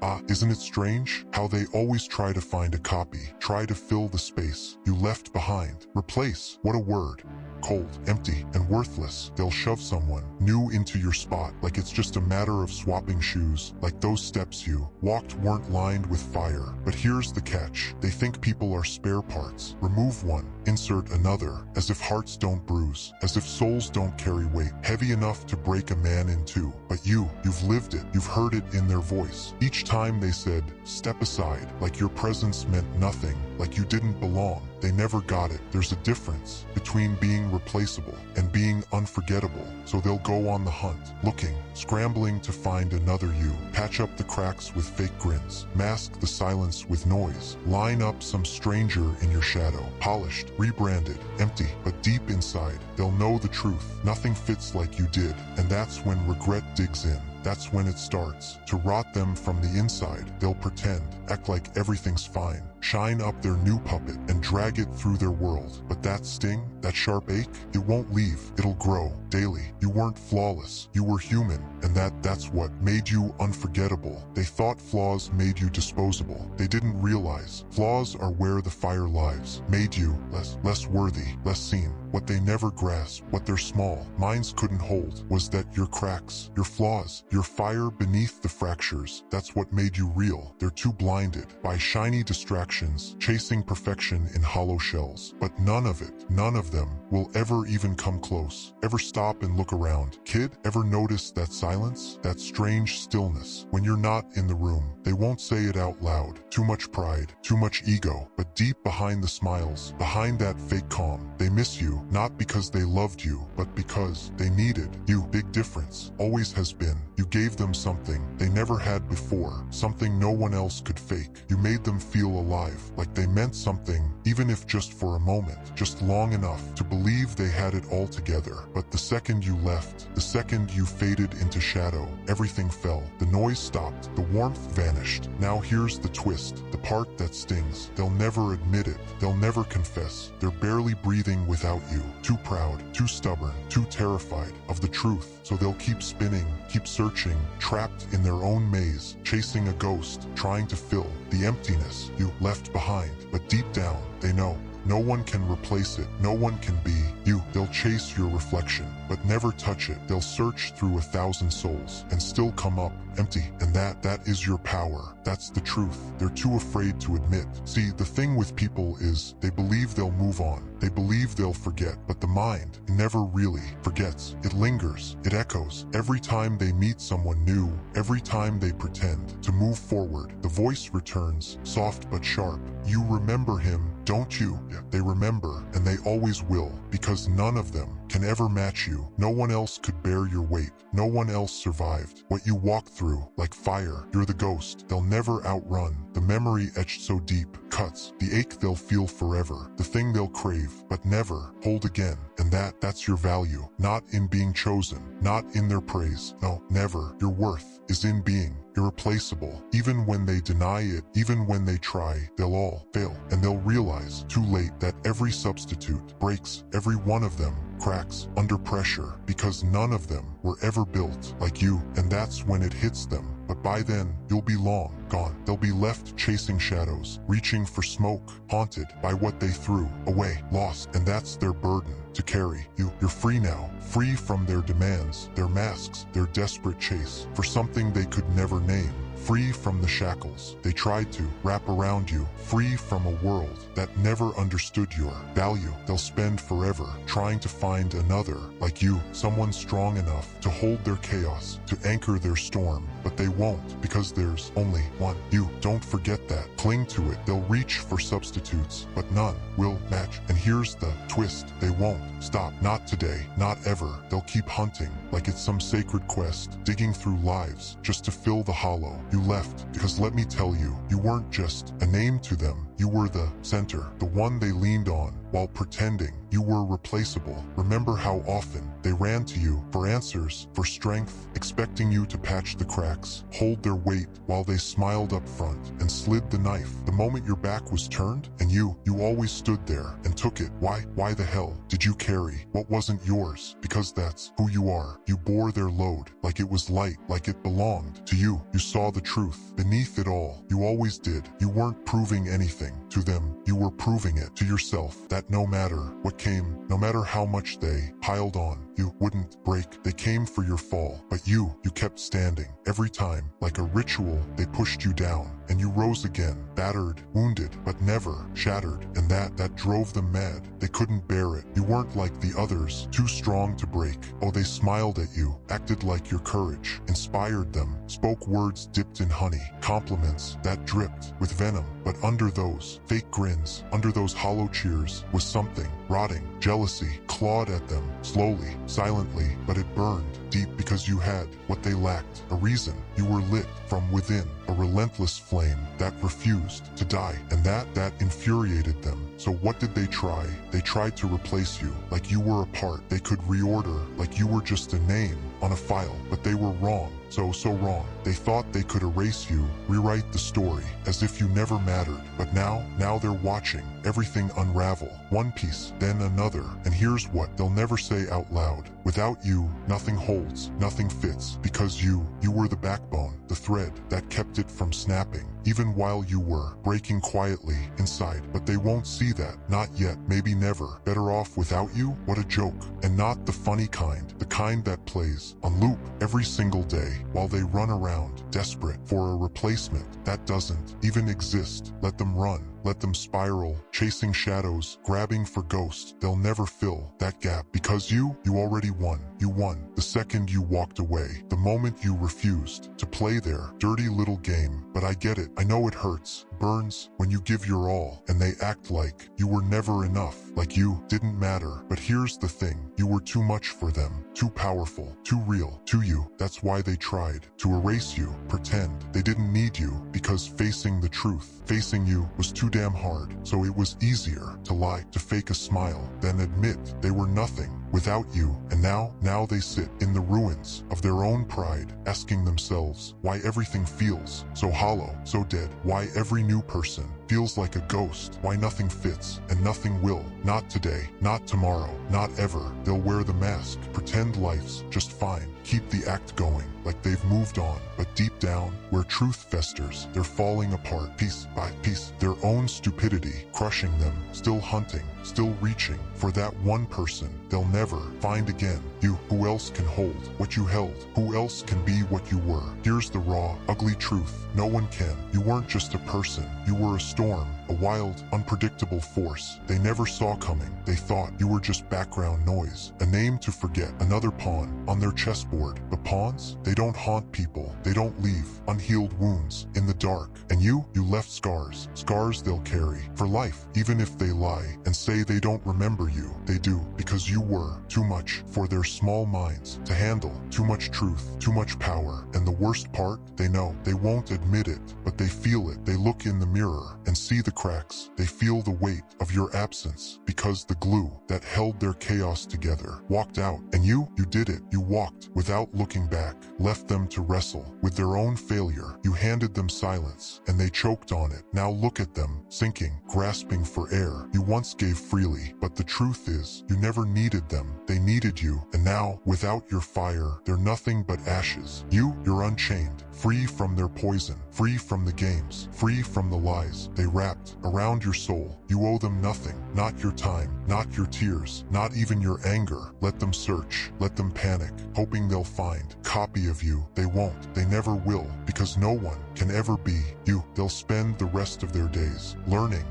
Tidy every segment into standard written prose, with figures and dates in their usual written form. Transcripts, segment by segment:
Ah, isn't it strange how they always try to find a copy, try to fill the space you left behind? Replace, what a word. Cold, empty, and worthless. They'll shove someone new into your spot like it's just a matter of swapping shoes, like those steps you walked weren't lined with fire. But here's the catch. They think people are spare parts. Remove one, insert another, as if hearts don't bruise, as if souls don't carry weight heavy enough to break a man in two. But you've lived it. You've heard it in their voice. Each time they said, step aside, like your presence meant nothing, like you didn't belong. They never got it. There's a difference between being replaceable and being unforgettable. So they'll go on the hunt, looking, scrambling to find another you. Patch up the cracks with fake grins, mask the silence with noise, line up some stranger in your shadow, polished, rebranded, empty, but deep inside, they'll know the truth. Nothing fits like you did, and that's when regret digs in. That's when it starts to rot them from the inside. They'll pretend, act like everything's fine, shine up their new puppet and drag it through their world. But that sting, that sharp ache, it won't leave. It'll grow daily. You weren't flawless. You were human, and that's what made you unforgettable. They thought flaws made you disposable. They didn't realize flaws are where the fire lives. Made you less worthy, less seen. What they never grasped, what their small minds couldn't hold, was that your cracks, your flaws, your fire beneath the fractures, that's what made you real. They're too blinded by shiny distractions, chasing perfection in hollow shells. But none of them will ever even come close. Ever stop and look around? Kid, ever notice that silence? That strange stillness? When you're not in the room, they won't say it out loud. Too much pride, too much ego. But deep behind the smiles, behind that fake calm, they miss you. Not because they loved you, but because they needed you. Big difference, always has been. You gave them something they never had before, something no one else could fake. You made them feel alive, like they meant something, even if just for a moment, just long enough to believe they had it all together. But the second you left, the second you faded into shadow, everything fell. The noise stopped, the warmth vanished. Now here's the twist, the part that stings. They'll never admit it, they'll never confess. They're barely breathing without you. Too proud, too stubborn, too terrified of the truth. So they'll keep spinning, keep searching, trapped in their own maze, chasing a ghost, trying to fill the emptiness you left behind. But deep down, they know no one can replace it. No one can be you. They'll chase your reflection, but never touch it. They'll search through 1,000 souls and still come up empty. And that is your power. That's the truth. They're too afraid to admit. See, the thing with people is they believe they'll move on. They believe they'll forget, but the mind never really forgets. It lingers. It echoes. Every time they meet someone new, every time they pretend to move forward, the voice returns, soft but sharp. You remember him, don't you? Yeah, they remember, and they always will, because none of them can ever match you. No one else could bear your weight. No one else survived what you walked through. Like fire, you're the ghost they'll never outrun. The memory etched so deep, cuts, the ache they'll feel forever. The thing they'll crave, but never hold again. And that's your value. Not in being chosen, not in their praise. No, never. Your worth is in being irreplaceable. Even when they deny it, even when they try, they'll all fail. And they'll realize too late that every substitute breaks. Every one of them cracks under pressure, because none of them were ever built like you. And that's when it hits them. But by then, you'll be long gone. They'll be left chasing shadows, reaching for smoke, haunted by what they threw away, lost. And that's their burden to carry. You're free now, free from their demands, their masks, their desperate chase for something they could never name. Free from the shackles they tried to wrap around you, free from a world that never understood your value. They'll spend forever trying to find another like you, someone strong enough to hold their chaos, to anchor their storm. But they won't, because there's only one you. Don't forget that. Cling to it. They'll reach for substitutes, but none will match. And here's the twist. They won't stop. Not today. Not ever. They'll keep hunting like it's some sacred quest, digging through lives just to fill the hollow you left. Because let me tell you, you weren't just a name to them. You were the center, the one they leaned on, while pretending you were replaceable. Remember how often they ran to you for answers, for strength, expecting you to patch the cracks, hold their weight while they smiled up front and slid the knife the moment your back was turned, and you always stood there and took it. Why the hell did you carry what wasn't yours? Because that's who you are. You bore their load like it was light, like it belonged to you. You saw the truth beneath it all. You always did. You weren't proving anything to them. You were proving it to yourself that no matter what came, no matter how much they piled on, you wouldn't break. They came for your fall, but you kept standing. Every time, like a ritual, they pushed you down, and you rose again, battered, wounded, but never shattered. And that drove them mad. They couldn't bear it. You weren't like the others, too strong to break. Oh, they smiled at you, acted like your courage inspired them, spoke words dipped in honey, compliments that dripped with venom. But under those fake grins, under those hollow cheers, was something rotting. Jealousy clawed at them, slowly, silently, but it burned deep because you had what they lacked, a reason. You were lit from within, a relentless flame that refused to die, and that infuriated them. So what did they try? They tried to replace you, like you were a part they could reorder, like you were just a name on a file, but they were wrong. So wrong. They thought they could erase you, rewrite the story, as if you never mattered. But now they're watching everything unravel, one piece, then another. And here's what they'll never say out loud. Without you, nothing holds, nothing fits, because you were the backbone, the thread that kept it from snapping, even while you were breaking quietly inside. But they won't see that, not yet, maybe never. Better off without you? What a joke. And not the funny kind, the kind that plays on loop every single day, while they run around, desperate for a replacement that doesn't even exist. Let them run. Let them spiral, chasing shadows, grabbing for ghosts. They'll never fill that gap, because you already won. You won the second you walked away, the moment you refused to play their dirty little game. But I get it. I know it hurts, burns, when you give your all, and they act like you were never enough, like you didn't matter. But here's the thing, you were too much for them, too powerful, too real, to you. That's why they tried to erase you, pretend they didn't need you, because facing the truth, facing you, was too damn hard. So it was easier to lie, to fake a smile, than admit they were nothing without you. And now they sit in the ruins of their own pride, asking themselves why everything feels so hollow, so dead, why every new person feels like a ghost, why nothing fits and nothing will. Not today, not tomorrow, not ever. They'll wear the mask, pretend life's just fine, keep the act going like they've moved on. But deep down, where truth festers, they're falling apart piece by piece, their own stupidity crushing them, still hunting, still reaching for that one person they'll never find again. You, who else can hold what you held? Who else can be what you were? Here's the raw, ugly truth. No one can. You weren't just a person. You were a storm, a wild, unpredictable force they never saw coming. They thought you were just background noise, a name to forget, another pawn on their chessboard. But pawns, they don't haunt people. They don't leave unhealed wounds in the dark. And you left scars, scars they'll carry for life. Even if they lie and say they don't remember you, they do, because you were too much for their small minds to handle. Too much truth, too much power. And the worst part, they know. They won't admit it, but they feel it. They look in the mirror and see the cracks. They feel the weight of your absence, because the glue that held their chaos together walked out. And you did it. You walked without looking back, left them to wrestle with their own failure. You handed them silence, and they choked on it. Now look at them, sinking, grasping for air. You once gave freely, but the truth is, you never needed them. They needed you. And now, without your fire, they're nothing but ashes. You're unchained, free from their poison, free from the games, free from the lies they wrapped around your soul. You owe them nothing, not your time, not your tears, not even your anger. Let them search, let them panic, hoping they'll find a copy of you. They won't, they never will, because no one can ever be you. They'll spend the rest of their days learning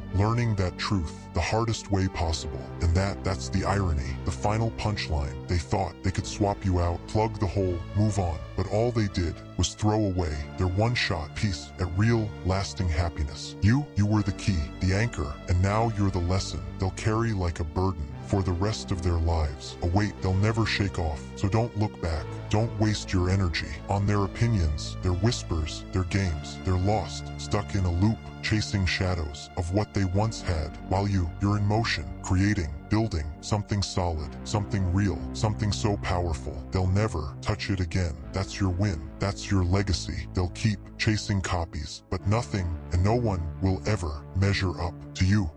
that truth the hardest way possible. And that's the irony, the final punchline. They thought they could swap you out, plug the hole, move on. But all they did was throw away their one-shot piece at real, lasting happiness. You were the key, the anchor, and now you're the lesson they'll carry like a burden for the rest of their lives. A weight they'll never shake off. So don't look back. Don't waste your energy on their opinions, their whispers, their games. They're lost, stuck in a loop, chasing shadows of what they once had, while you're in motion, creating, building something solid, something real, something so powerful they'll never touch it again. That's your win. That's your legacy. They'll keep chasing copies, but nothing and no one will ever measure up to you.